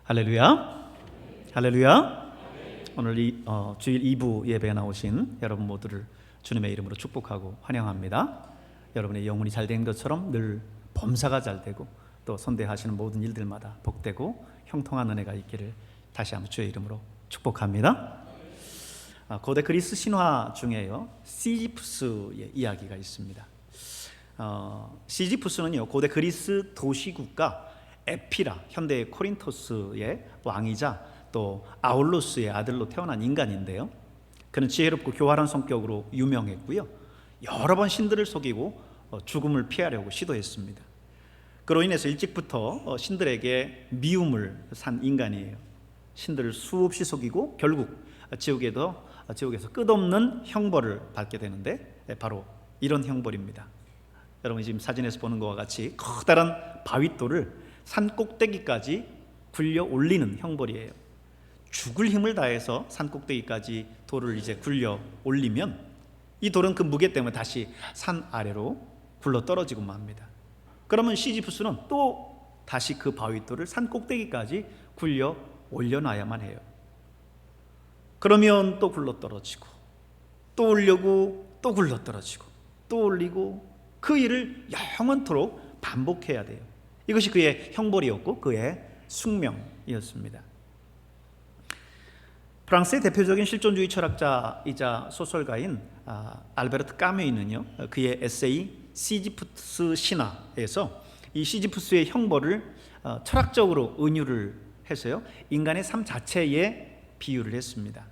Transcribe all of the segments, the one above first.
할렐루야. 할렐루야. 오늘 주일 2부 예배에 나오신 여러분 모두를 주님의 이름으로 축복하고 환영합니다. 여러분의 영혼이 잘 된 것처럼 늘 범사가 잘 되고 또 선대하시는 모든 일들마다 복되고 형통한 은혜가 있기를 다시 한번 주의 이름으로 축복합니다. 고대 그리스 신화 중에요, 시지푸스의 이야기가 있습니다. 시지푸스는요, 고대 그리스 도시국가 에피라, 현대의 코린토스의 왕이자 또 아울루스의 아들로 태어난 인간인데요, 그는 지혜롭고 교활한 성격으로 유명했고요, 여러 번 신들을 속이고 죽음을 피하려고 시도했습니다. 그로 인해서 일찍부터 신들에게 미움을 산 인간이에요. 신들을 수없이 속이고 결국 지옥에서 끝없는 형벌을 받게 되는데, 바로 이런 형벌입니다. 여러분이 지금 사진에서 보는 것과 같이 커다란 바윗돌을 산 꼭대기까지 굴려 올리는 형벌이에요. 죽을 힘을 다해서 산 꼭대기까지 돌을 이제 굴려 올리면 이 돌은 그 무게 때문에 다시 산 아래로 굴러 떨어지고 맙니다. 그러면 시지푸스는 또 다시 그 바윗돌을 산 꼭대기까지 굴려 올려놔야만 해요. 그러면 또 굴러 떨어지고 또 올려고 또 굴러 떨어지고 또 올리고, 그 일을 영원토록 반복해야 돼요. 이것이 그의 형벌이었고 그의 숙명이었습니다. 프랑스의 대표적인 실존주의 철학자이자 소설가인 알베르트 까뮈는요, 그의 에세이 시지푸스 신화에서 이 시지푸스의 형벌을 철학적으로 은유를 해서요, 인간의 삶 자체에 비유를 했습니다.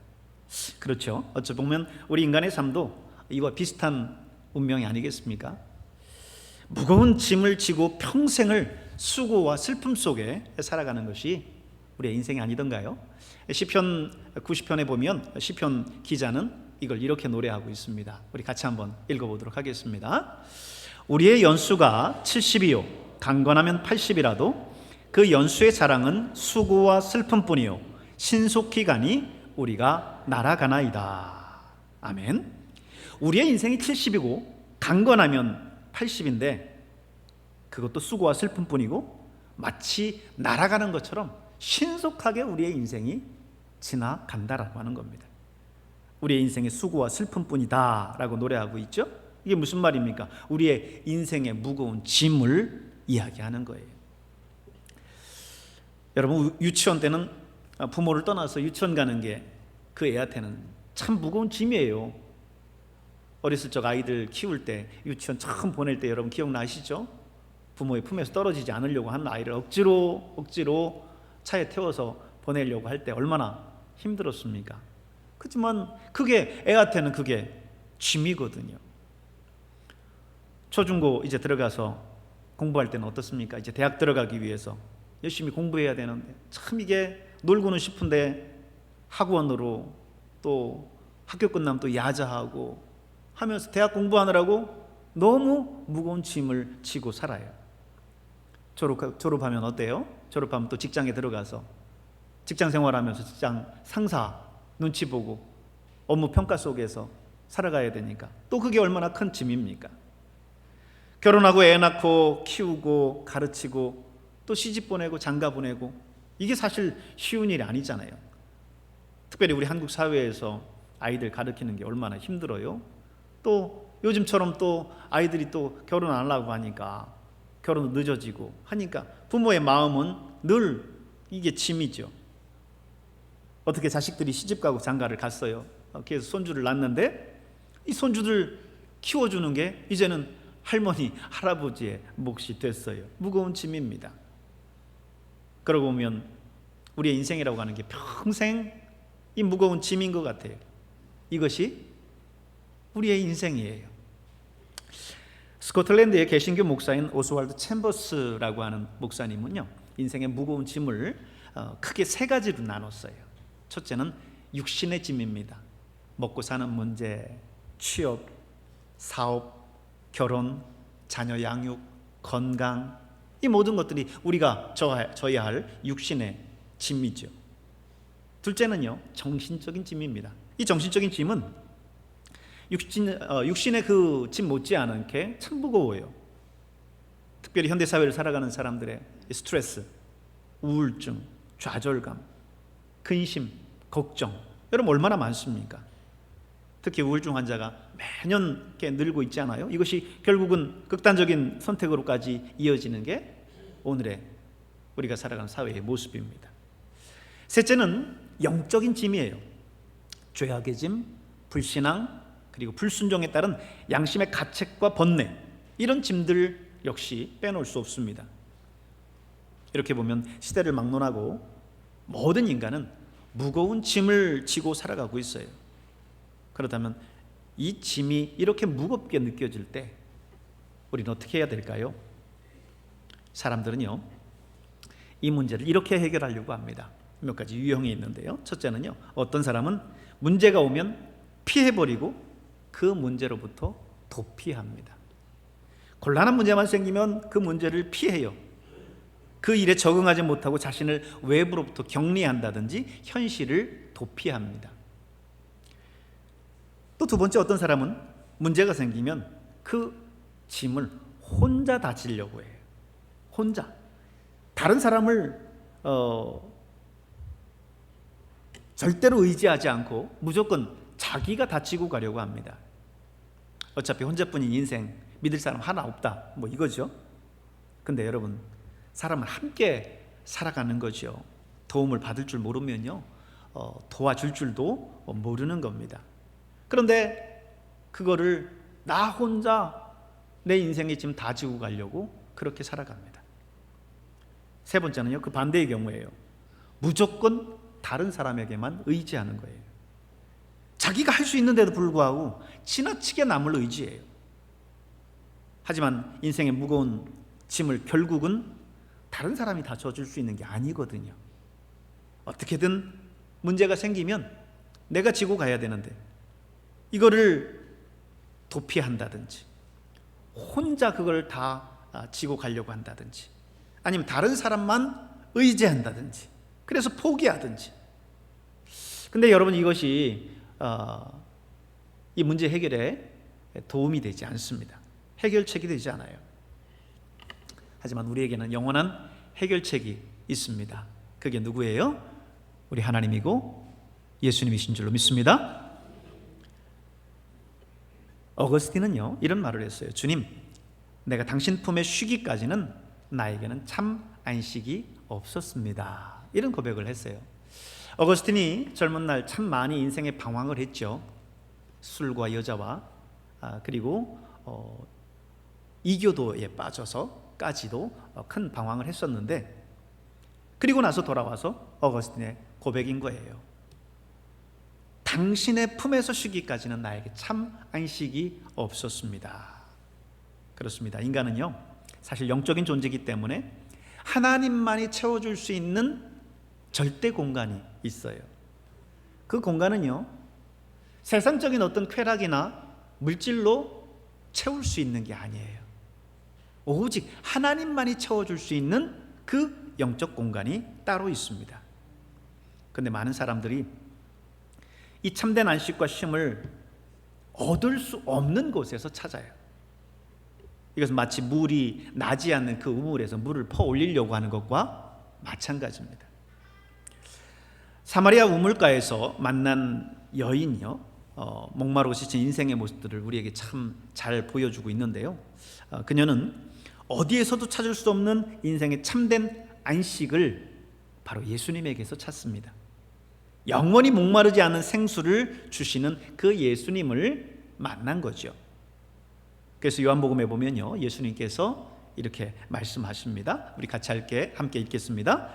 그렇죠. 어찌 보면 우리 인간의 삶도 이와 비슷한 운명이 아니겠습니까? 무거운 짐을 지고 평생을 수고와 슬픔 속에 살아가는 것이 우리의 인생이 아니던가요? 시편 90편에 보면 시편 기자는 이걸 이렇게 노래하고 있습니다. 우리 같이 한번 읽어보도록 하겠습니다. 우리의 연수가 70이요 강건하면 80이라도 그 연수의 자랑은 수고와 슬픔뿐이요 신속히 가니 우리가 날아가나이다. 아멘. 우리의 인생이 70이고 강건하면 80인데 그것도 수고와 슬픔뿐이고 마치 날아가는 것처럼 신속하게 우리의 인생이 지나간다라고 하는 겁니다. 우리의 인생의 수고와 슬픔뿐이다 라고 노래하고 있죠. 이게 무슨 말입니까? 우리의 인생의 무거운 짐을 이야기하는 거예요. 여러분, 유치원 때는 부모를 떠나서 유치원 가는 게 그 애한테는 참 무거운 짐이에요. 어렸을 적 아이들 키울 때 유치원 처음 보낼 때 여러분 기억나시죠? 부모의 품에서 떨어지지 않으려고 하는 아이를 억지로 차에 태워서 보내려고 할 때 얼마나 힘들었습니까? 그렇지만 그게 애한테는 그게 짐이거든요. 초중고 이제 들어가서 공부할 때는 어떻습니까? 이제 대학 들어가기 위해서 열심히 공부해야 되는데 참 이게 놀고는 싶은데 학원으로 또 학교 끝나면 또 야자하고 하면서 대학 공부하느라고 너무 무거운 짐을 지고 살아요. 졸업하면 어때요? 졸업하면 또 직장에 들어가서 직장 생활하면서 직장 상사 눈치 보고 업무 평가 속에서 살아가야 되니까 또 그게 얼마나 큰 짐입니까? 결혼하고 애 낳고 키우고 가르치고 또 시집 보내고 장가 보내고, 이게 사실 쉬운 일이 아니잖아요. 특별히 우리 한국 사회에서 아이들 가르치는 게 얼마나 힘들어요. 또 요즘처럼 또 아이들이 또 결혼 안 하려고 하니까 결혼도 늦어지고 하니까 부모의 마음은 늘 이게 짐이죠. 어떻게 자식들이 시집가고 장가를 갔어요. 그래서 손주를 낳는데 이 손주들 키워주는 게 이제는 할머니, 할아버지의 몫이 됐어요. 무거운 짐입니다. 그러고 보면 우리의 인생이라고 하는 게 평생 이 무거운 짐인 것 같아요. 이것이 우리의 인생이에요. 스코틀랜드의 개신교 목사인 오스왈드 챔버스라고 하는 목사님은요, 인생의 무거운 짐을 크게 세 가지로 나눴어요. 첫째는 육신의 짐입니다. 먹고 사는 문제, 취업, 사업, 결혼, 자녀 양육, 건강, 이 모든 것들이 우리가 져야 할 육신의 짐이죠. 둘째는요, 정신적인 짐입니다. 이 정신적인 짐은 육신의 그 짐 못지않게 참 무거워요. 특별히 현대사회를 살아가는 사람들의 스트레스, 우울증, 좌절감, 근심, 걱정, 여러분 얼마나 많습니까? 특히 우울증 환자가 매년 이렇게 늘고 있지 않아요? 이것이 결국은 극단적인 선택으로까지 이어지는 게 오늘의 우리가 살아가는 사회의 모습입니다. 셋째는 영적인 짐이에요. 죄악의 짐, 불신앙, 그리고 불순종에 따른 양심의 가책과 번뇌, 이런 짐들 역시 빼놓을 수 없습니다. 이렇게 보면 시대를 막론하고 모든 인간은 무거운 짐을 지고 살아가고 있어요. 그렇다면 이 짐이 이렇게 무겁게 느껴질 때 우리는 어떻게 해야 될까요? 사람들은요, 이 문제를 이렇게 해결하려고 합니다. 몇 가지 유형이 있는데요. 첫째는요, 어떤 사람은 문제가 오면 피해버리고 그 문제로부터 도피합니다. 곤란한 문제만 생기면 그 문제를 피해요. 그 일에 적응하지 못하고 자신을 외부로부터 격리한다든지 현실을 도피합니다. 또 두 번째, 어떤 사람은 문제가 생기면 그 짐을 혼자 다 지려고 해요. 혼자. 다른 사람을 절대로 의지하지 않고 무조건 자기가 다치고 가려고 합니다. 어차피 혼자뿐인 인생, 믿을 사람 하나 없다, 뭐 이거죠. 근데 여러분, 사람은 함께 살아가는 거죠. 도움을 받을 줄 모르면요, 도와줄 줄도 모르는 겁니다. 그런데 그거를 나 혼자 내 인생에 지금 다 지고 가려고 그렇게 살아갑니다. 세 번째는요, 그 반대의 경우예요. 무조건 다른 사람에게만 의지하는 거예요. 자기가 할 수 있는데도 불구하고 지나치게 남을 의지해요. 하지만 인생의 무거운 짐을 결국은 다른 사람이 다 져줄 수 있는 게 아니거든요. 어떻게든 문제가 생기면 내가 지고 가야 되는데 이거를 도피한다든지 혼자 그걸 다 지고 가려고 한다든지 아니면 다른 사람만 의지한다든지 그래서 포기하든지. 근데 여러분, 이것이 이 문제 해결에 도움이 되지 않습니다. 해결책이 되지 않아요. 하지만 우리에게는 영원한 해결책이 있습니다. 그게 누구예요? 우리 하나님이고 예수님이신 줄로 믿습니다. 어거스틴은요, 이런 말을 했어요. 주님, 내가 당신 품에 쉬기까지는 나에게는 참 안식이 없었습니다. 이런 고백을 했어요. 어거스틴이 젊은 날 참 많이 인생에 방황을 했죠. 술과 여자와 그리고 이교도에 빠져서까지도 큰 방황을 했었는데, 그리고 나서 돌아와서 어거스틴의 고백인 거예요. 당신의 품에서 쉬기까지는 나에게 참 안식이 없었습니다. 그렇습니다. 인간은요, 사실 영적인 존재이기 때문에 하나님만이 채워줄 수 있는 절대 공간이 있어요. 그 공간은요, 세상적인 어떤 쾌락이나 물질로 채울 수 있는 게 아니에요. 오직 하나님만이 채워줄 수 있는 그 영적 공간이 따로 있습니다. 그런데 많은 사람들이 이 참된 안식과 쉼을 얻을 수 없는 곳에서 찾아요. 이것은 마치 물이 나지 않는 그 우물에서 물을 퍼올리려고 하는 것과 마찬가지입니다. 사마리아 우물가에서 만난 여인이요, 목마르고 지친 인생의 모습들을 우리에게 참 잘 보여주고 있는데요, 그녀는 어디에서도 찾을 수 없는 인생의 참된 안식을 바로 예수님에게서 찾습니다. 영원히 목마르지 않은 생수를 주시는 그 예수님을 만난 거죠. 그래서 요한복음에 보면요, 예수님께서 이렇게 말씀하십니다. 우리 같이 함께 읽겠습니다.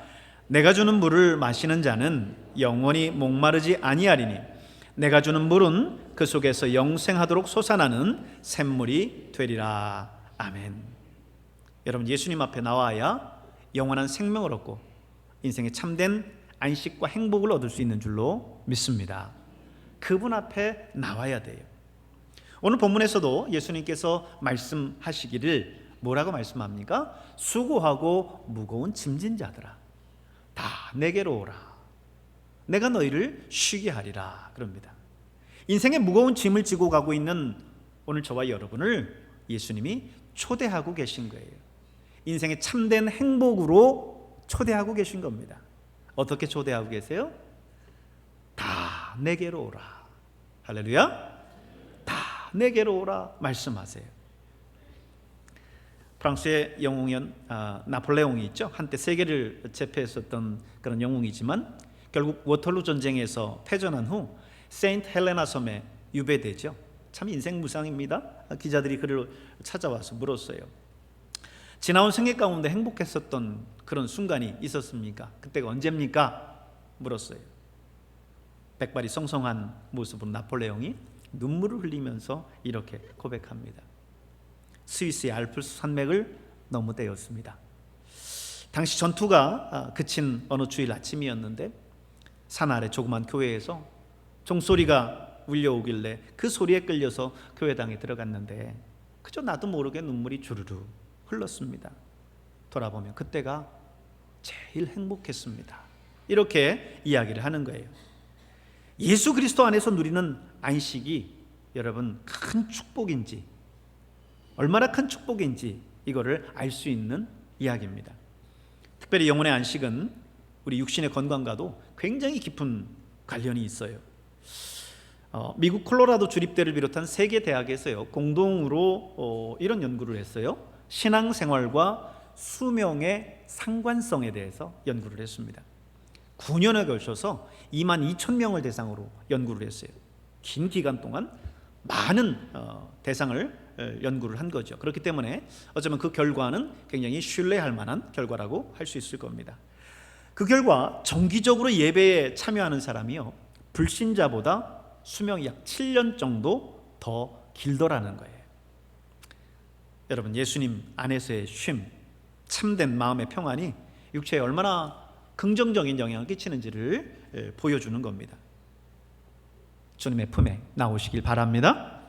내가 주는 물을 마시는 자는 영원히 목마르지 아니하리니 내가 주는 물은 그 속에서 영생하도록 솟아나는 샘물이 되리라. 아멘. 여러분, 예수님 앞에 나와야 영원한 생명을 얻고 인생의 참된 안식과 행복을 얻을 수 있는 줄로 믿습니다. 그분 앞에 나와야 돼요. 오늘 본문에서도 예수님께서 말씀하시기를 뭐라고 말씀합니까? 수고하고 무거운 짐진 자들아, 다 내게로 오라. 내가 너희를 쉬게 하리라. 그럽니다. 인생의 무거운 짐을 지고 가고 있는 오늘 저와 여러분을 예수님이 초대하고 계신 거예요. 인생의 참된 행복으로 초대하고 계신 겁니다. 어떻게 초대하고 계세요? 다 내게로 오라. 할렐루야. 다 내게로 오라 말씀하세요. 프랑스의 영웅이었 나폴레옹이 있죠. 한때 세계를 제패했었던 그런 영웅이지만 결국 워털루 전쟁에서 패전한 후 세인트 헬레나 섬에 유배되죠. 참 인생무상입니다. 기자들이 그를 찾아와서 물었어요. 지나온 생애 가운데 행복했었던 그런 순간이 있었습니까? 그때가 언제입니까? 물었어요. 백발이 성성한 모습으로 나폴레옹이 눈물을 흘리면서 이렇게 고백합니다. 스위스의 알프스 산맥을 넘어대었습니다. 당시 전투가 그친 어느 주일 아침이었는데 산 아래 조그만 교회에서 종소리가 울려오길래 그 소리에 끌려서 교회당에 들어갔는데 그저 나도 모르게 눈물이 주르르 흘렀습니다. 돌아보면 그때가 제일 행복했습니다. 이렇게 이야기를 하는 거예요. 예수 그리스도 안에서 누리는 안식이 여러분 큰 축복인지, 얼마나 큰 축복인지 이거를 알 수 있는 이야기입니다. 특별히 영혼의 안식은 우리 육신의 건강과도 굉장히 깊은 관련이 있어요. 미국 콜로라도 주립대를 비롯한 세계 대학에서요 공동으로 이런 연구를 했어요. 신앙생활과 수명의 상관성에 대해서 연구를 했습니다. 9년에 걸쳐서 22,000명을 대상으로 연구를 했어요. 긴 기간 동안 많은 대상을 연구를 한 거죠. 그렇기 때문에 어쩌면 그 결과는 굉장히 신뢰할 만한 결과라고 할 수 있을 겁니다. 그 결과 정기적으로 예배에 참여하는 사람이요 불신자보다 수명이 약 7년 정도 더 길더라는 거예요. 여러분, 예수님 안에서의 쉼, 참된 마음의 평안이 육체에 얼마나 긍정적인 영향을 끼치는지를 보여주는 겁니다. 주님의 품에 나오시길 바랍니다.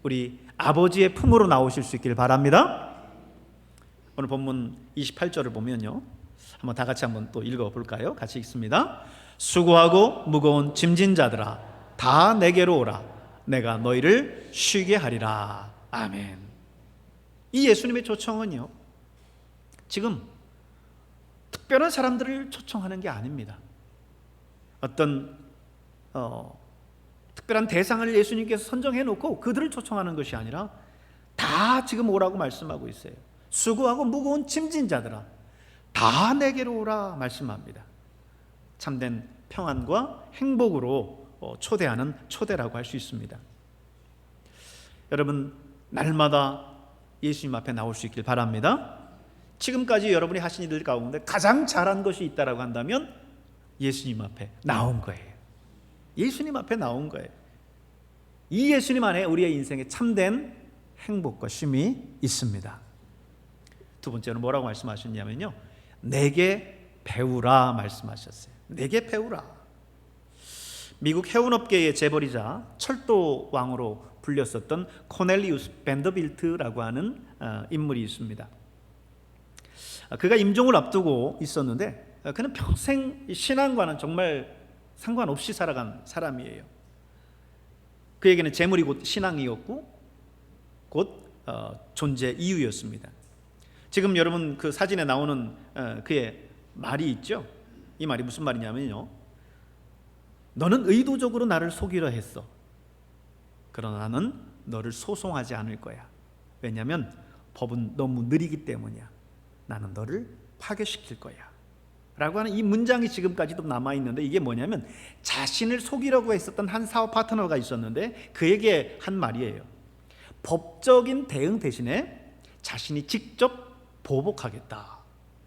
우리 아버지의 품으로 나오실 수 있길 바랍니다. 오늘 본문 28절을 보면요, 한번 다 같이 한번 또 읽어볼까요? 같이 읽습니다. 수고하고 무거운 짐진 자들아 다 내게로 오라. 내가 너희를 쉬게 하리라. 아멘. 이 예수님의 초청은요 지금 특별한 사람들을 초청하는 게 아닙니다. 어떤 특별한 대상을 예수님께서 선정해 놓고 그들을 초청하는 것이 아니라 다 지금 오라고 말씀하고 있어요. 수고하고 무거운 짐진 자들아 다 내게로 오라 말씀합니다. 참된 평안과 행복으로 초대하는 초대라고 할 수 있습니다. 여러분, 날마다 예수님 앞에 나올 수 있길 바랍니다. 지금까지 여러분이 하신 일들 가운데 가장 잘한 것이 있다라고 한다면 예수님 앞에 나온 거예요. 예수님 앞에 나온 거예요. 이 예수님 안에 우리의 인생에 참된 행복과 쉼이 있습니다. 두 번째는 뭐라고 말씀하셨냐면요, 내게 배우라 말씀하셨어요. 내게 배우라. 미국 해운업계의 재벌이자 철도 왕으로 불렸었던 코넬리우스 밴더빌트라고 하는 인물이 있습니다. 그가 임종을 앞두고 있었는데 그는 평생 신앙과는 정말 상관없이 살아간 사람이에요. 그에게는 재물이 곧 신앙이었고 곧 존재 이유였습니다. 지금 여러분 그 사진에 나오는 그의 말이 있죠. 이 말이 무슨 말이냐면요, 너는 의도적으로 나를 속이려 했어. 그러나 나는 너를 소송하지 않을 거야. 왜냐하면 법은 너무 느리기 때문이야. 나는 너를 파괴시킬 거야 라고 하는 이 문장이 지금까지도 남아있는데, 이게 뭐냐면 자신을 속이려고 했었던 한 사업 파트너가 있었는데 그에게 한 말이에요. 법적인 대응 대신에 자신이 직접 보복하겠다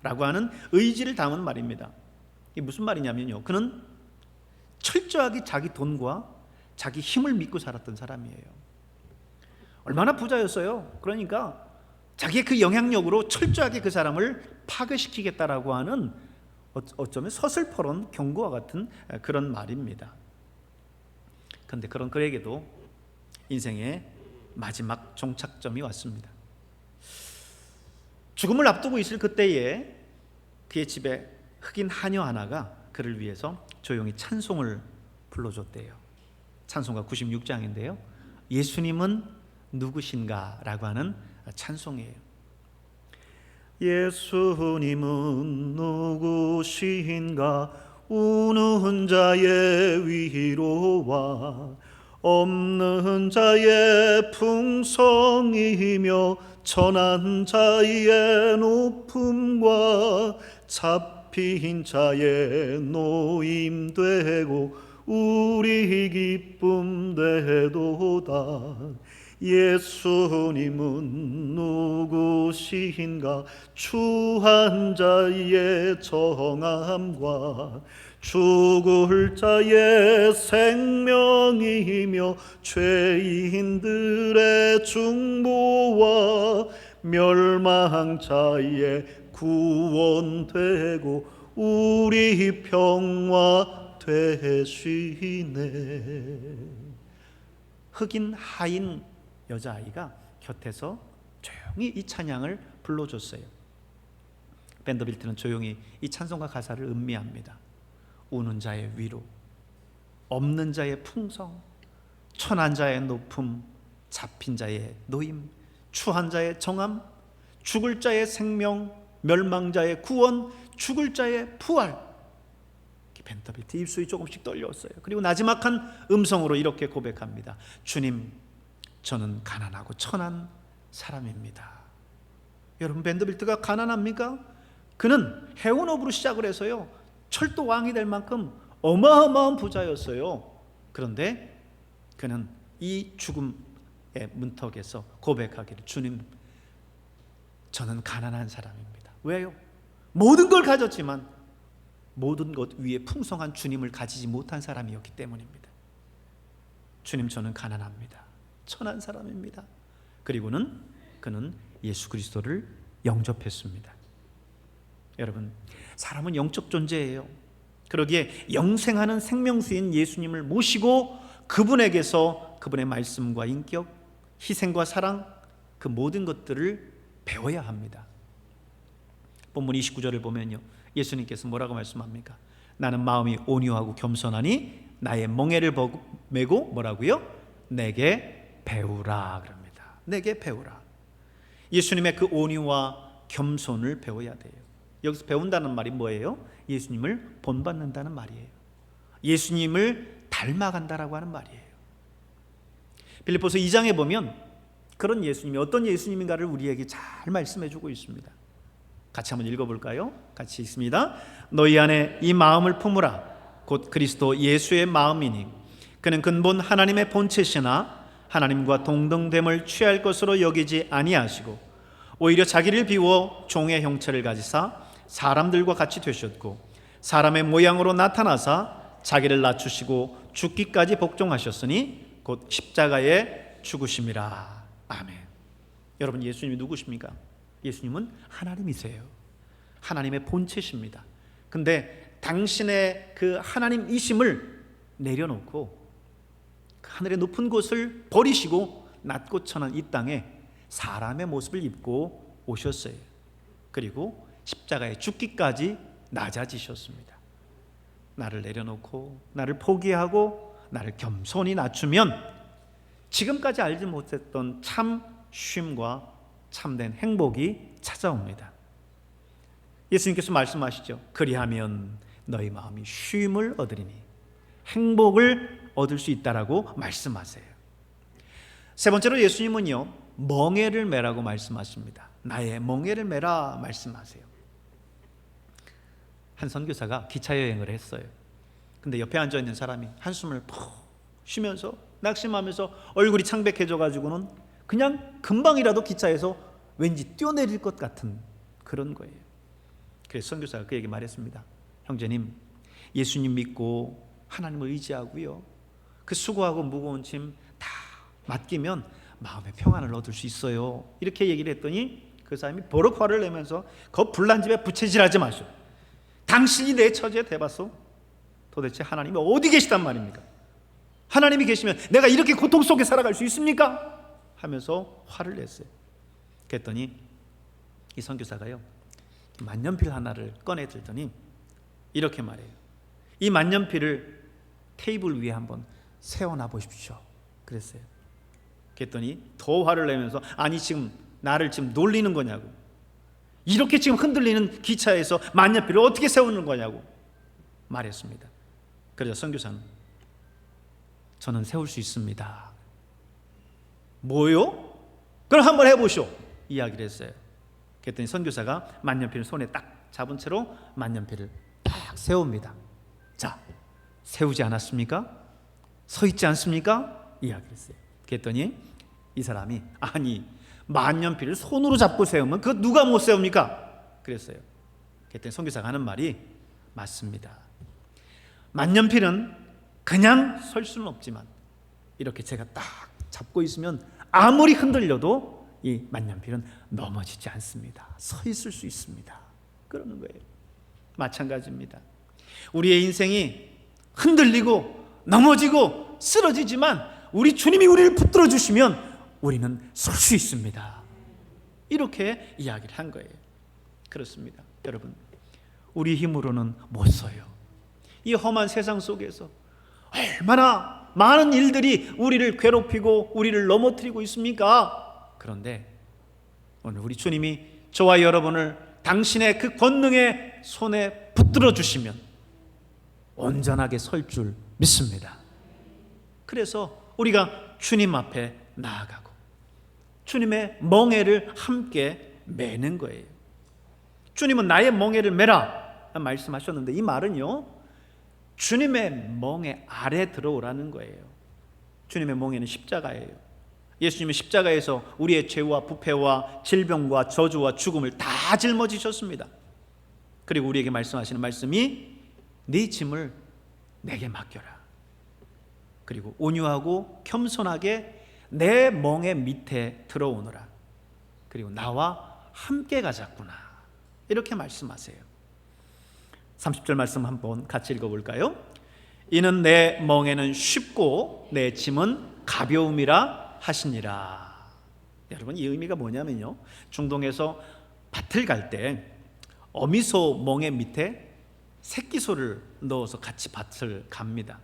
라고 하는 의지를 담은 말입니다. 이게 무슨 말이냐면요, 그는 철저하게 자기 돈과 자기 힘을 믿고 살았던 사람이에요. 얼마나 부자였어요. 그러니까 자기의 그 영향력으로 철저하게 그 사람을 파괴시키겠다라고 하는 어쩌면 서슬퍼런 경고와 같은 그런 말입니다. 그런데 그런 그에게도 인생의 마지막 종착점이 왔습니다. 죽음을 앞두고 있을 그때에 그의 집에 흑인 하녀 하나가 그를 위해서 조용히 찬송을 불러줬대요. 찬송가 96장인데요 예수님은 누구신가? 라고 하는 찬송이에요. 예수님은 누구신가? 우는 자의 위로와 없는 자의 풍성이며 천한 자의 높음과 잡힌 자의 노임되고 우리 기쁨 되도다. 예수님은 누구신가? 추한 자의 정함과 죽을 자의 생명이며 죄인들의 중보와 멸망자의 구원되고 우리 평화 되시네. 흑인 하인 여자아이가 곁에서 조용히 이 찬양을 불러줬어요. 밴더빌트는 조용히 이 찬송가 가사를 음미합니다. 우는 자의 위로, 없는 자의 풍성, 천한 자의 높음, 잡힌 자의 노임, 추한 자의 정함, 죽을 자의 생명, 멸망자의 구원, 죽을 자의 부활. 밴더빌트 입술이 조금씩 떨렸어요. 그리고 나지막한 음성으로 이렇게 고백합니다. 주님, 저는 가난하고 천한 사람입니다. 여러분, 밴더빌트가 가난합니까? 그는 해운업으로 시작을 해서요, 철도 왕이 될 만큼 어마어마한 부자였어요. 그런데 그는 이 죽음의 문턱에서 고백하기를, 주님, 저는 가난한 사람입니다. 왜요? 모든 걸 가졌지만 모든 것 위에 풍성한 주님을 가지지 못한 사람이었기 때문입니다. 주님, 저는 가난합니다. 천한 사람입니다. 그리고는 그는 예수 그리스도를 영접했습니다. 여러분, 사람은 영적 존재예요. 그러기에 영생하는 생명수인 예수님을 모시고 그분에게서 그분의 말씀과 인격, 희생과 사랑, 그 모든 것들을 배워야 합니다. 본문 29절을 보면요, 예수님께서 뭐라고 말씀합니까? 나는 마음이 온유하고 겸손하니 나의 멍에를 메고 뭐라고요? 내게 배우라 그럽니다. 내게 배우라. 예수님의 그 온유와 겸손을 배워야 돼요. 여기서 배운다는 말이 뭐예요? 예수님을 본받는다는 말이에요. 예수님을 닮아간다라고 하는 말이에요. 빌립보서 2장에 보면 그런 예수님이 어떤 예수님인가를 우리에게 잘 말씀해 주고 있습니다. 같이 한번 읽어볼까요? 같이 읽습니다. 너희 안에 이 마음을 품으라. 곧 그리스도 예수의 마음이니 그는 근본 하나님의 본체시나 하나님과 동등됨을 취할 것으로 여기지 아니하시고 오히려 자기를 비워 종의 형체를 가지사 사람들과 같이 되셨고 사람의 모양으로 나타나사 자기를 낮추시고 죽기까지 복종하셨으니 곧 십자가에 죽으심이라. 아멘. 여러분, 예수님이 누구십니까? 예수님은 하나님이세요. 하나님의 본체십니다. 근데 당신의 그 하나님이심을 내려놓고 그 하늘의 높은 곳을 버리시고 낮고 천한 이 땅에 사람의 모습을 입고 오셨어요. 그리고 십자가에 죽기까지 낮아지셨습니다. 나를 내려놓고 나를 포기하고 나를 겸손히 낮추면 지금까지 알지 못했던 참 쉼과 참된 행복이 찾아옵니다. 예수님께서 말씀하시죠. 그리하면 너희 마음이 쉼을 얻으리니 행복을 얻을 수 있다라고 말씀하세요. 세 번째로 예수님은요, 멍에를 메라고 말씀하십니다. 나의 멍에를 메라 말씀하세요. 한 선교사가 기차 여행을 했어요. 근데 옆에 앉아 있는 사람이 한숨을 푹 쉬면서 낙심하면서 얼굴이 창백해져 가지고는 그냥 금방이라도 기차에서 왠지 뛰어내릴 것 같은 그런 거예요. 그래서 선교사가 그에게 말했습니다. 형제님, 예수님 믿고 하나님을 의지하고요, 그 수고하고 무거운 짐 다 맡기면 마음의 평안을 얻을 수 있어요. 이렇게 얘기를 했더니 그 사람이 버럭 화를 내면서 그 불난 집에 부채질하지 마시오. 당신이 내 처지에 대봐서 도대체 하나님이 어디 계시단 말입니까? 하나님이 계시면 내가 이렇게 고통 속에 살아갈 수 있습니까? 하면서 화를 냈어요. 그랬더니 이 선교사가요, 만년필 하나를 꺼내 들더니 이렇게 말해요. 이 만년필을 테이블 위에 한번 세워놔 보십시오. 그랬어요. 그랬더니 더 화를 내면서 아니 지금 나를 지금 놀리는 거냐고, 이렇게 지금 흔들리는 기차에서 만년필을 어떻게 세우는 거냐고. 말했습니다. 그래서 선교사는 저는 세울 수 있습니다. 뭐요? 그럼 한번 해보시오. 이야기를 했어요. 그랬더니 선교사가 만년필을 손에 딱 잡은 채로 만년필을 딱 세웁니다. 자, 세우지 않았습니까? 서 있지 않습니까? 이야기를 했어요. 그랬더니 이 사람이 아니 만년필을 손으로 잡고 세우면 그거 누가 못 세웁니까? 그랬어요. 그랬더니 선교사가 하는 말이 맞습니다. 만년필은 그냥 설 수는 없지만 이렇게 제가 딱 잡고 있으면 아무리 흔들려도 이 만년필은 넘어지지 않습니다. 서 있을 수 있습니다. 그러는 거예요. 마찬가지입니다. 우리의 인생이 흔들리고 넘어지고 쓰러지지만 우리 주님이 우리를 붙들어 주시면 우리는 설 수 있습니다. 이렇게 이야기를 한 거예요. 그렇습니다. 여러분, 우리 힘으로는 못 서요. 이 험한 세상 속에서 얼마나 많은 일들이 우리를 괴롭히고 우리를 넘어뜨리고 있습니까? 그런데 오늘 우리 주님이 저와 여러분을 당신의 그 권능의 손에 붙들어 주시면 온전하게 설 줄 믿습니다. 그래서 우리가 주님 앞에 나아가고 주님의 멍에를 함께 매는 거예요. 주님은 나의 멍에를 매라 말씀하셨는데 이 말은요, 주님의 멍에 아래 들어오라는 거예요. 주님의 멍에는 십자가예요. 예수님은 십자가에서 우리의 죄와 부패와 질병과 저주와 죽음을 다 짊어지셨습니다. 그리고 우리에게 말씀하시는 말씀이 네 짐을 내게 맡겨라. 그리고 온유하고 겸손하게 내 멍에 밑에 들어오너라. 그리고 나와 함께 가자꾸나. 이렇게 말씀하세요. 30절 말씀 한번 같이 읽어볼까요? 이는 내 멍에는 쉽고 내 짐은 가벼움이라 하시니라. 여러분, 이 의미가 뭐냐면요, 중동에서 밭을 갈 때 어미소 멍에 밑에 새끼소를 넣어서 같이 밭을 갑니다.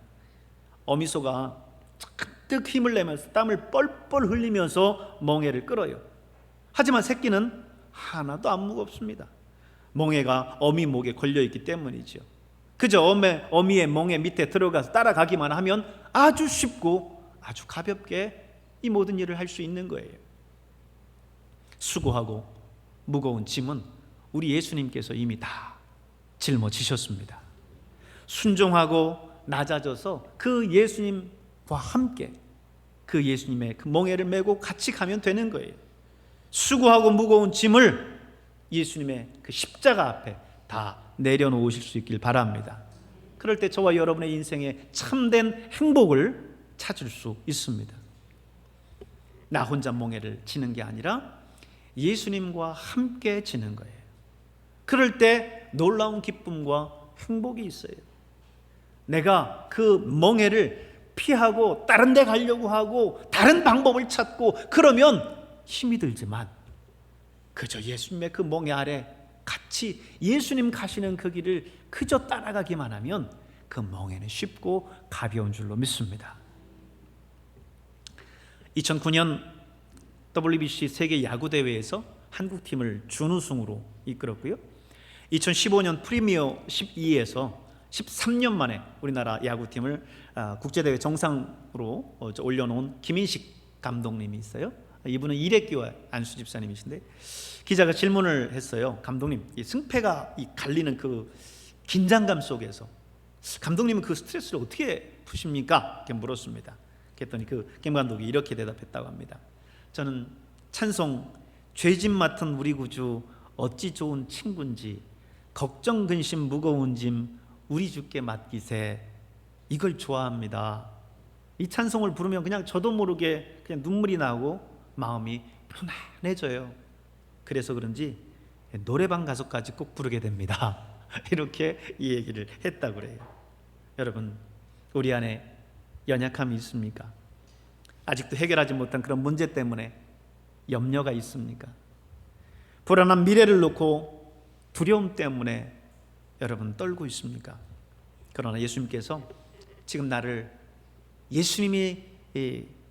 어미소가 잔뜩 힘을 내면서 땀을 뻘뻘 흘리면서 멍에를 끌어요. 하지만 새끼는 하나도 안 무겁습니다. 멍에가 어미 목에 걸려있기 때문이죠. 그저 어미의 멍에 밑에 들어가서 따라가기만 하면 아주 쉽고 아주 가볍게 이 모든 일을 할 수 있는 거예요. 수고하고 무거운 짐은 우리 예수님께서 이미 다 짊어지셨습니다. 순종하고 낮아져서 그 예수님과 함께 그 예수님의 그 멍에를 메고 같이 가면 되는 거예요. 수고하고 무거운 짐을 예수님의 그 십자가 앞에 다 내려놓으실 수 있길 바랍니다. 그럴 때 저와 여러분의 인생에 참된 행복을 찾을 수 있습니다. 나 혼자 멍에를 지는 게 아니라 예수님과 함께 지는 거예요. 그럴 때 놀라운 기쁨과 행복이 있어요. 내가 그 멍에를 피하고 다른 데 가려고 하고 다른 방법을 찾고 그러면 힘이 들지만 그저 예수님의 그 멍에 아래 같이 예수님 가시는 그 길을 그저 따라가기만 하면 그 멍에는 쉽고 가벼운 줄로 믿습니다. 2009년 WBC 세계 야구 대회에서 한국팀을 준우승으로 이끌었고요. 2015년 프리미어 12에서 13년 만에 우리나라 야구팀을 국제대회 정상으로 올려놓은 김인식 감독님이 있어요. 이분은 이래끼와 안수 집사님이신데 기자가 질문을 했어요. 감독님, 이 승패가 갈리는 그 긴장감 속에서 감독님은 그 스트레스를 어떻게 푸십니까? 이렇게 물었습니다. 그랬더니 김 감독이 이렇게 대답했다고 합니다. 저는 찬송 죄짐 맡은 우리 구주 어찌 좋은 친구인지 걱정 근심 무거운 짐 우리 주께 맡기세, 이걸 좋아합니다. 이 찬송을 부르면 그냥 저도 모르게 그냥 눈물이 나고 마음이 편안해져요. 그래서 그런지 노래방 가서까지 꼭 부르게 됩니다. 이렇게 이 얘기를 했다고 그래요. 여러분, 우리 안에 연약함이 있습니까? 아직도 해결하지 못한 그런 문제 때문에 염려가 있습니까? 불안한 미래를 놓고 두려움 때문에 여러분 떨고 있습니까? 그러나 예수님께서 지금 나를 예수님이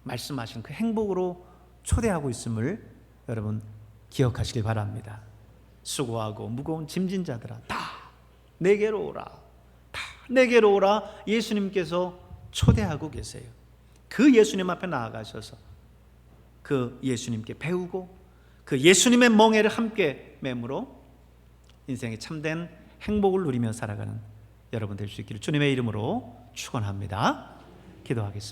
말씀하신 그 행복으로 초대하고 있음을 여러분 기억하시길 바랍니다. 수고하고 무거운 짐진 자들아 다 내게로 오라. 다 내게로 오라 예수님께서 초대하고 계세요. 그 예수님 앞에 나아가셔서 그 예수님께 배우고 그 예수님의 멍에를 함께 매물어 인생의 참된 행복을 누리며 살아가는 여러분 될 수 있기를 주님의 이름으로 축원합니다. 기도하겠습니다.